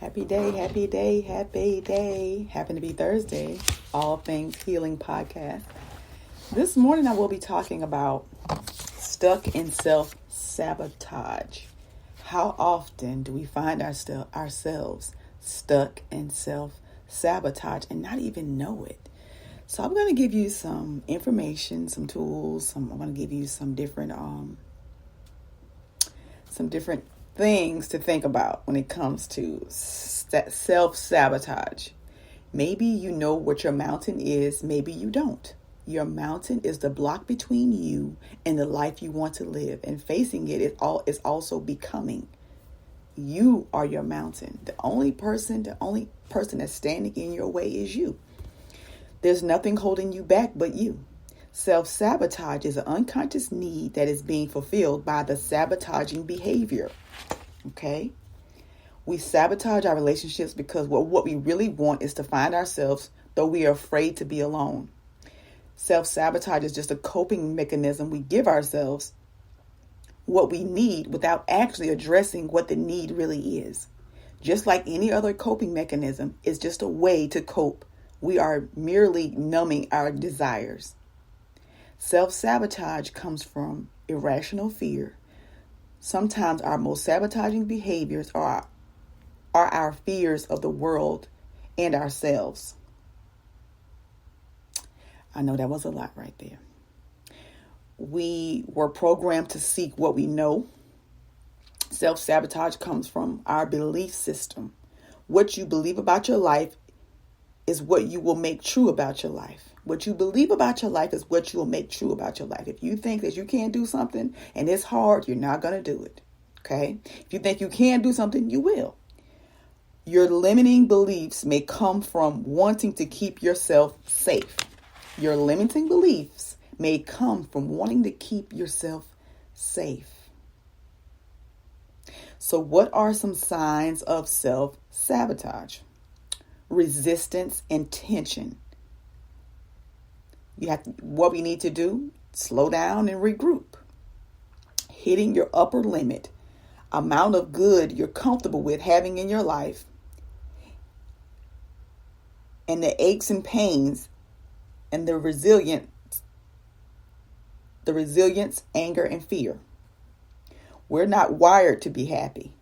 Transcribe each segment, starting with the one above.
Happy day, happy day, happy day. Happen to be Thursday, All Things Healing Podcast. This morning I will be talking about stuck in self-sabotage. How often do we find ourselves stuck in self-sabotage and not even know it? So I'm going to give you some information, some tools. I'm going to give you some different things to think about when it comes to self-sabotage. Maybe you know what your mountain is, maybe you don't. Your mountain is the block between you and the life you want to live, and facing it is also becoming. You are your mountain. The only person that's standing in your way is you. There's nothing holding you back but you. Self-sabotage is an unconscious need that is being fulfilled by the sabotaging behavior. Okay? We sabotage our relationships because what we really want is to find ourselves, though we are afraid to be alone. Self-sabotage is just a coping mechanism we give ourselves what we need without actually addressing what the need really is. Just like any other coping mechanism, it's just a way to cope. We are merely numbing our desires. Self-sabotage comes from irrational fear. Sometimes our most sabotaging behaviors are our fears of the world and ourselves. I know that was a lot right there. We were programmed to seek what we know. Self-sabotage comes from our belief system. What you believe about your life is what you will make true about your life. What you believe about your life is what you will make true about your life. If you think that you can't do something and it's hard, you're not going to do it. Okay? If you think you can do something, you will. Your limiting beliefs may come from wanting to keep yourself safe. Your limiting beliefs may come from wanting to keep yourself safe. So what are some signs of self-sabotage? Resistance and tension. What we need to do, slow down and regroup. Hitting your upper limit, amount of good you're comfortable with having in your life, and the aches and pains and the resilience, anger, and fear. We're not wired to be happy.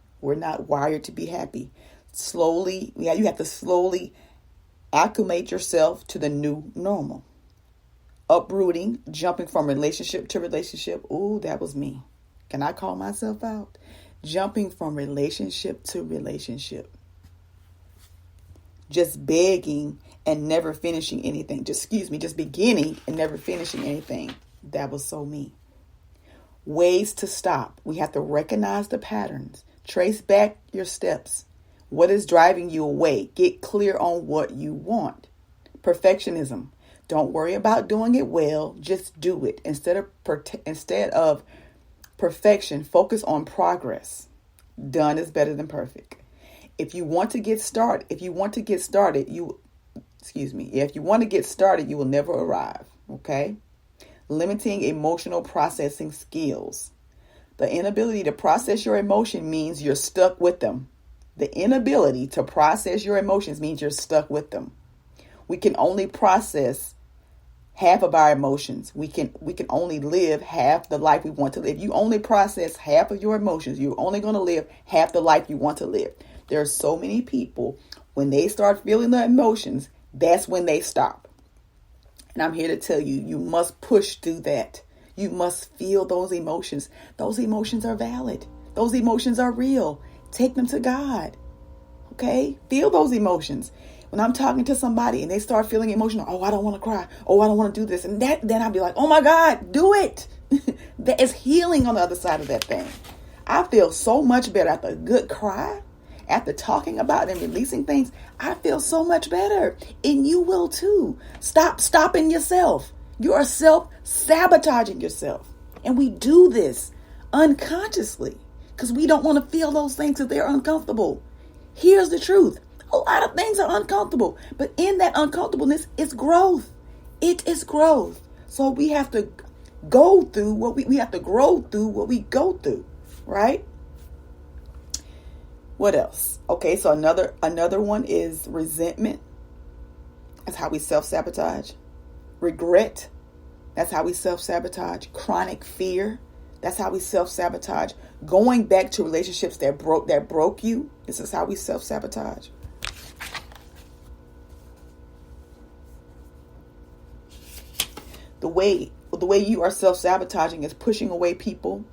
Slowly, you have to slowly acclimate yourself to the new normal. Uprooting, jumping from relationship to relationship. Ooh, that was me. Can I call myself out? Jumping from relationship to relationship. Just begging and never finishing anything. Just beginning and never finishing anything. That was so me. Ways to stop. We have to recognize the patterns. Trace back your steps. What is driving you away? Get clear on what you want. Perfectionism. Don't worry about doing it well. Just do it. Instead of perfection, focus on progress. Done is better than perfect. If you want to get started, you will never arrive. Okay? Limiting emotional processing skills. The inability to process your emotion means you're stuck with them. The inability to process your emotions means you're stuck with them. We can only process half of our emotions. We can only live half the life we want to live. If you only process half of your emotions, you're only going to live half the life you want to live. There are so many people, when they start feeling the emotions, that's when they stop. And I'm here to tell you, you must push through that. You must feel those emotions. Those emotions are valid. Those emotions are real. Take them to God. Okay? Feel those emotions. When I'm talking to somebody and they start feeling emotional, oh, I don't want to cry. Oh, I don't want to do this. And then I'll be like, oh my God, do it. There is healing on the other side of that thing. I feel so much better after a good cry. After talking about and releasing things, I feel so much better. And you will too. Stop stopping yourself. You are self-sabotaging yourself. And we do this unconsciously because we don't want to feel those things because they're uncomfortable. Here's the truth. A lot of things are uncomfortable. But in that uncomfortableness is growth. It is growth. So we have to go through what we have to grow through what we go through. Right? What else? Okay, so another one is resentment. That's how we self-sabotage. Regret. That's how we self-sabotage. Chronic fear. That's how we self-sabotage. Going back to relationships that broke you. This is how we self-sabotage. The way you are self-sabotaging is pushing away people.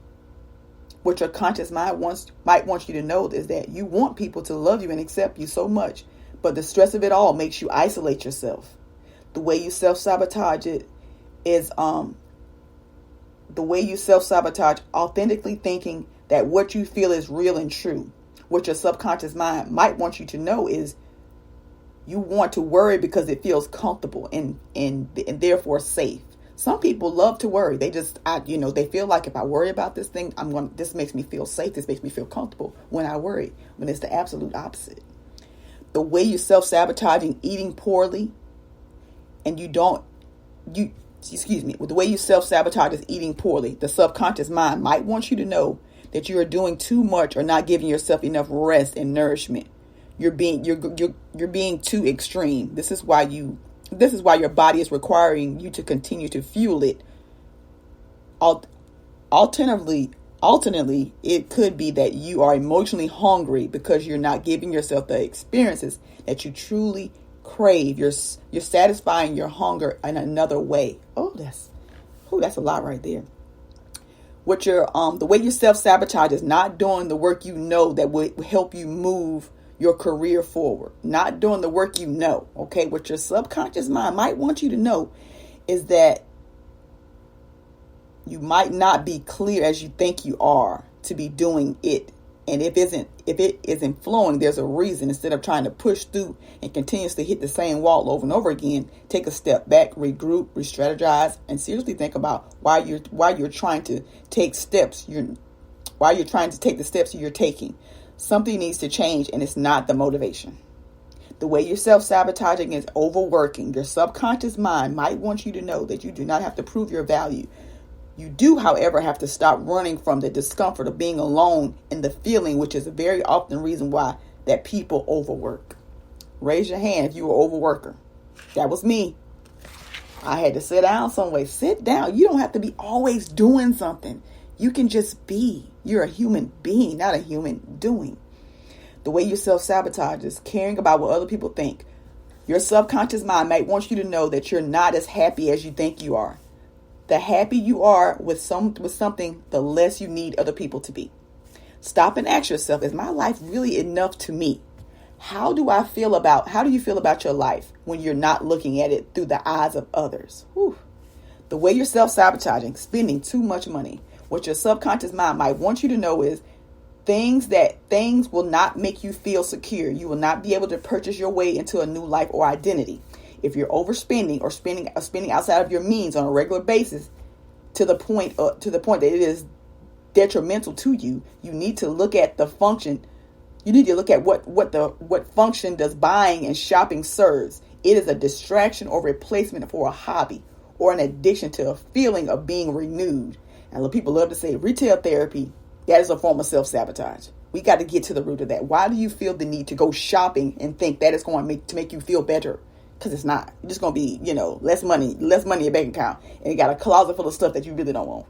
What your conscious mind might want you to know is that you want people to love you and accept you so much, but the stress of it all makes you isolate yourself. The way you self-sabotage it is the way you self-sabotage authentically thinking that what you feel is real and true. What your subconscious mind might want you to know is you want to worry because it feels comfortable and therefore safe. Some people love to worry. They they feel like if I worry about this thing, this makes me feel safe. This makes me feel comfortable when I worry, when it's the absolute opposite. The way you self-sabotaging eating poorly and the way you self-sabotage is eating poorly. The subconscious mind might want you to know that you are doing too much or not giving yourself enough rest and nourishment. You're being too extreme. This is why your body is requiring you to continue to fuel it. Alternatively, it could be that you are emotionally hungry because you're not giving yourself the experiences that you truly crave. You're satisfying your hunger in another way. That's a lot right there. The way you self-sabotage is not doing the work you know that would help you move your career forward. Not doing the work you know. Okay, what your subconscious mind might want you to know is that you might not be clear as you think you are to be doing it. And if it isn't flowing, there's a reason. Instead of trying to push through and continuously hit the same wall over and over again, take a step back, regroup, re-strategize, and seriously think about why you're trying to take steps. Why you're trying to take the steps you're taking. Something needs to change, and it's not the motivation. The way you're self-sabotaging is overworking. Your subconscious mind might want you to know that you do not have to prove your value. You do, however, have to stop running from the discomfort of being alone and the feeling, which is a very often reason why that people overwork. Raise your hand if you were an overworker. That was me. I had to sit down some way. Sit down. You don't have to be always doing something. You can just be. You're a human being, not a human doing. The way you self-sabotage is caring about what other people think. Your subconscious mind might want you to know that you're not as happy as you think you are. The happier you are with something, the less you need other people to be. Stop and ask yourself, is my life really enough to me? How do you feel about your life when you're not looking at it through the eyes of others? Whew. The way you're self-sabotaging, spending too much money. What your subconscious mind might want you to know is things will not make you feel secure. You will not be able to purchase your way into a new life or identity. If you're overspending or spending outside of your means on a regular basis to the point that it is detrimental to you, you need to look at the function. You need to look at what function does buying and shopping serves. It is a distraction or replacement for a hobby or an addiction to a feeling of being renewed. And people love to say retail therapy. That is a form of self-sabotage. We got to get to the root of that. Why do you feel the need to go shopping and think that is going to make you feel better? Because it's not. You're just going to be, less money in your bank account. And you got a closet full of stuff that you really don't want.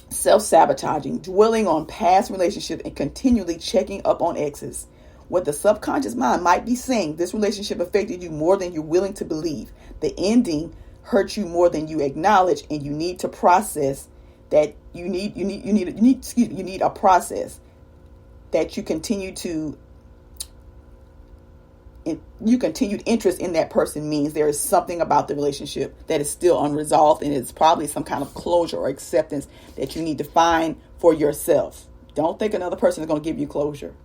Self-sabotaging, dwelling on past relationships and continually checking up on exes. What the subconscious mind might be saying, this relationship affected you more than you're willing to believe. The ending hurt you more than you acknowledge, and you need to process that you need a process that you continued interest in that person means there is something about the relationship that is still unresolved, and it's probably some kind of closure or acceptance that you need to find for yourself. Don't think another person is going to give you closure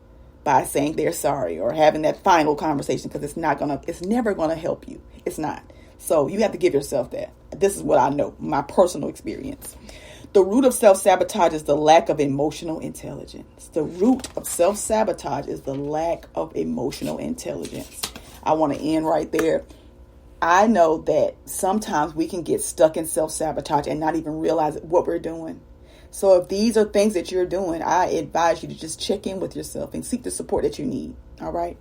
by saying they're sorry or having that final conversation, because it's never going to help you. It's not. So you have to give yourself that. This is what I know, my personal experience. The root of self-sabotage is the lack of emotional intelligence. The root of self-sabotage is the lack of emotional intelligence. I want to end right there. I know that sometimes we can get stuck in self-sabotage and not even realize what we're doing. So if these are things that you're doing, I advise you to just check in with yourself and seek the support that you need. All right.